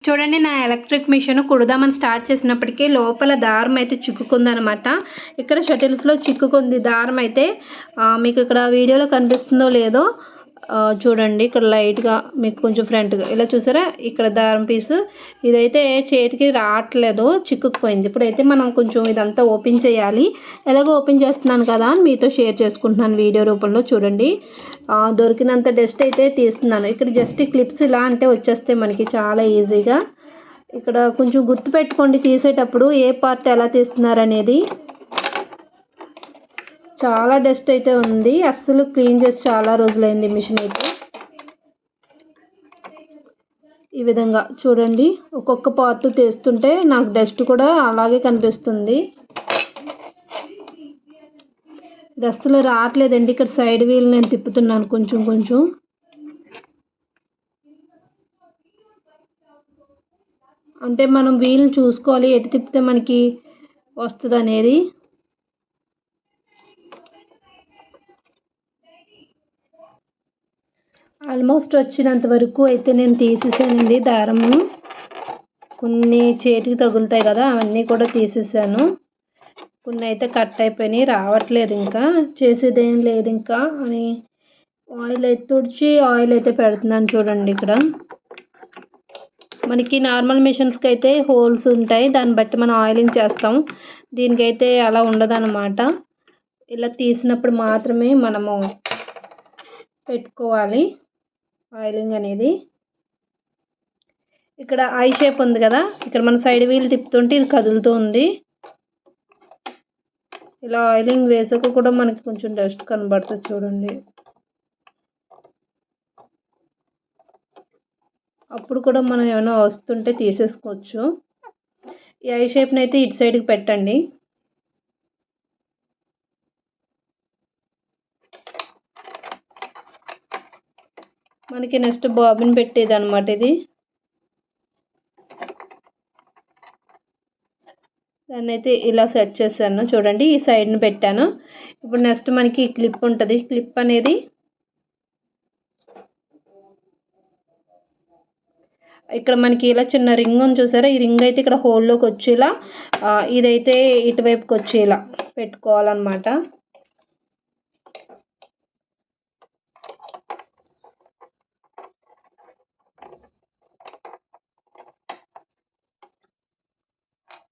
చూడండి, నా electric machine కుడదామని start చేసినప్పటికీ లోపల దారం అయితే చిక్కుకుందనమాట. ఇక్కడ షటిల్స్లో చిక్కుకుంది దారం అయితే. మీకు ఇక్కడ వీడియోలో కనిపిస్తుందో లేదో చూడండి. ఇక్కడ లైట్గా మీకు కొంచెం ఫ్రంట్గా ఇలా చూసారా, ఇక్కడ దారం పీసు ఇదైతే చేతికి రావట్లేదు, చిక్కుకుపోయింది. ఇప్పుడైతే మనం కొంచెం ఇదంతా ఓపెన్ చేయాలి. ఎలాగో ఓపెన్ చేస్తున్నాను కదా అని మీతో షేర్ చేసుకుంటున్నాను వీడియో రూపంలో. చూడండి, దొరికినంత డస్ట్ అయితే తీస్తున్నాను. ఇక్కడ జస్ట్ క్లిప్స్ ఇలా అంటే వచ్చేస్తే మనకి చాలా ఈజీగా. ఇక్కడ కొంచెం గుర్తు పెట్టుకోండి తీసేటప్పుడు ఏ పార్ట్ ఎలా తీస్తున్నారు అనేది. చాలా డస్ట్ అయితే ఉంది, అస్సలు క్లీన్ చేసి చాలా రోజులైంది మిషన్ అయితే. ఈ విధంగా చూడండి, ఒక్కొక్క పార్ట్ తీస్తుంటే నాకు డస్ట్ కూడా అలాగే కనిపిస్తుంది. ఇది అస్సలు రావట్లేదండి. ఇక్కడ సైడ్ వీల్ నేను తిప్పుతున్నాను కొంచెం కొంచెం. అంటే మనం వీల్ చూసుకోవాలి ఎటు తిప్పితే మనకి వస్తుంది అనేది. ఆల్మోస్ట్ వచ్చినంత వరకు అయితే నేను తీసేసానండి దారము. కొన్ని చేతికి తగులుతాయి కదా, అవన్నీ కూడా తీసేసాను. కొన్ని అయితే కట్ అయిపోయినాయి, రావట్లేదు. ఇంకా చేసేదేం లేదు ఇంకా అని ఆయిల్ అయితే తుడిచి ఆయిల్ అయితే పెడుతున్నాను. చూడండి, ఇక్కడ మనకి నార్మల్ మిషన్స్కి అయితే హోల్స్ ఉంటాయి, దాన్ని బట్టి మనం ఆయిలింగ్ చేస్తాం. దీనికైతే అలా ఉండదన్నమాట. ఇలా తీసినప్పుడు మాత్రమే మనము పెట్టుకోవాలి ఆయిలింగ్ అనేది. ఇక్కడ ఐ షేప్ ఉంది కదా, ఇక్కడ మన సైడ్ వీల్ తిప్పుతుంటే ఇది కదులుతూ ఉంది. ఇలా ఆయిలింగ్ వేసాక కూడా మనకి కొంచెం డస్ట్ కనబడుతుంది. చూడండి, అప్పుడు కూడా మనం ఏమైనా వస్తుంటే తీసేసుకోవచ్చు. ఈ ఐ షేప్ని అయితే ఇటు సైడ్కి పెట్టండి. మనకి నెక్స్ట్ బాబిన్ పెట్టేది అనమాట ఇది. దాన్ని అయితే ఇలా సెట్ చేశాను. చూడండి, ఈ సైడ్ని పెట్టాను. ఇప్పుడు నెక్స్ట్ మనకి క్లిప్ ఉంటుంది. క్లిప్ అనేది ఇక్కడ మనకి ఇలా చిన్న రింగ్ ఉంది చూసారా, ఈ రింగ్ అయితే ఇక్కడ హోల్లోకి వచ్చేలా, ఇదైతే ఇటువైపుకి వచ్చేలా పెట్టుకోవాలన్నమాట.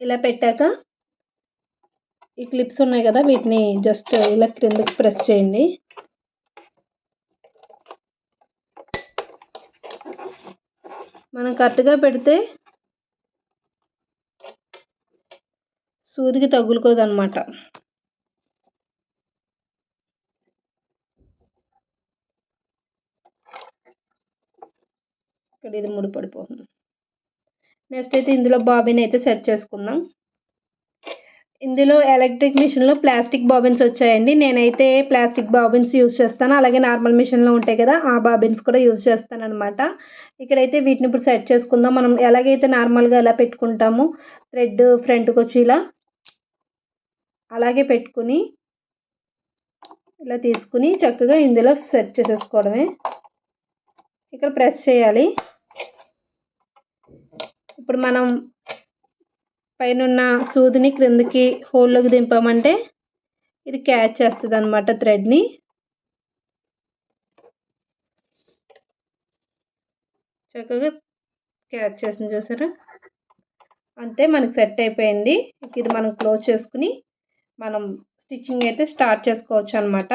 ఇలా పెట్టాక ఈ క్లిప్స్ ఉన్నాయి కదా, వీటిని జస్ట్ ఇలా క్రిందకి ప్రెస్ చేయండి. మనం కరెక్ట్గా పెడితే సూదికి తగులుకోదు అనమాట. ఇక్కడ ఇది ముడిపడిపోతుంది. నెక్స్ట్ అయితే ఇందులో బాబిన్ అయితే సెట్ చేసుకుందాం. ఇందులో ఎలక్ట్రిక్ మిషన్లో ప్లాస్టిక్ బాబిన్స్ వచ్చాయండి. నేనైతే ప్లాస్టిక్ బాబిన్స్ యూజ్ చేస్తాను. అలాగే నార్మల్ మిషన్లో ఉంటాయి కదా, ఆ బాబిన్స్ కూడా యూజ్ చేస్తాను అనమాట. ఇక్కడైతే వీటిని ఇప్పుడు సెట్ చేసుకుందాం. మనం ఎలాగైతే నార్మల్గా ఎలా పెట్టుకుంటామో థ్రెడ్ ఫ్రంట్కి వచ్చి ఇలా అలాగే పెట్టుకుని ఇలా తీసుకుని చక్కగా ఇందులో సెట్ చేసేసుకోవడమే. ఇక్కడ ప్రెస్ చేయాలి. ఇప్పుడు మనం పైన సూదిని క్రిందకి హోల్లోకి దింపామంటే ఇది క్యాచ్ చేస్తుంది అనమాట థ్రెడ్ని. చక్కగా క్యాచ్ చేసింది చూసారా, అంతే మనకి సెట్ అయిపోయింది. ఇది మనం క్లోజ్ చేసుకుని మనం స్టిచ్చింగ్ అయితే స్టార్ట్ చేసుకోవచ్చు అనమాట.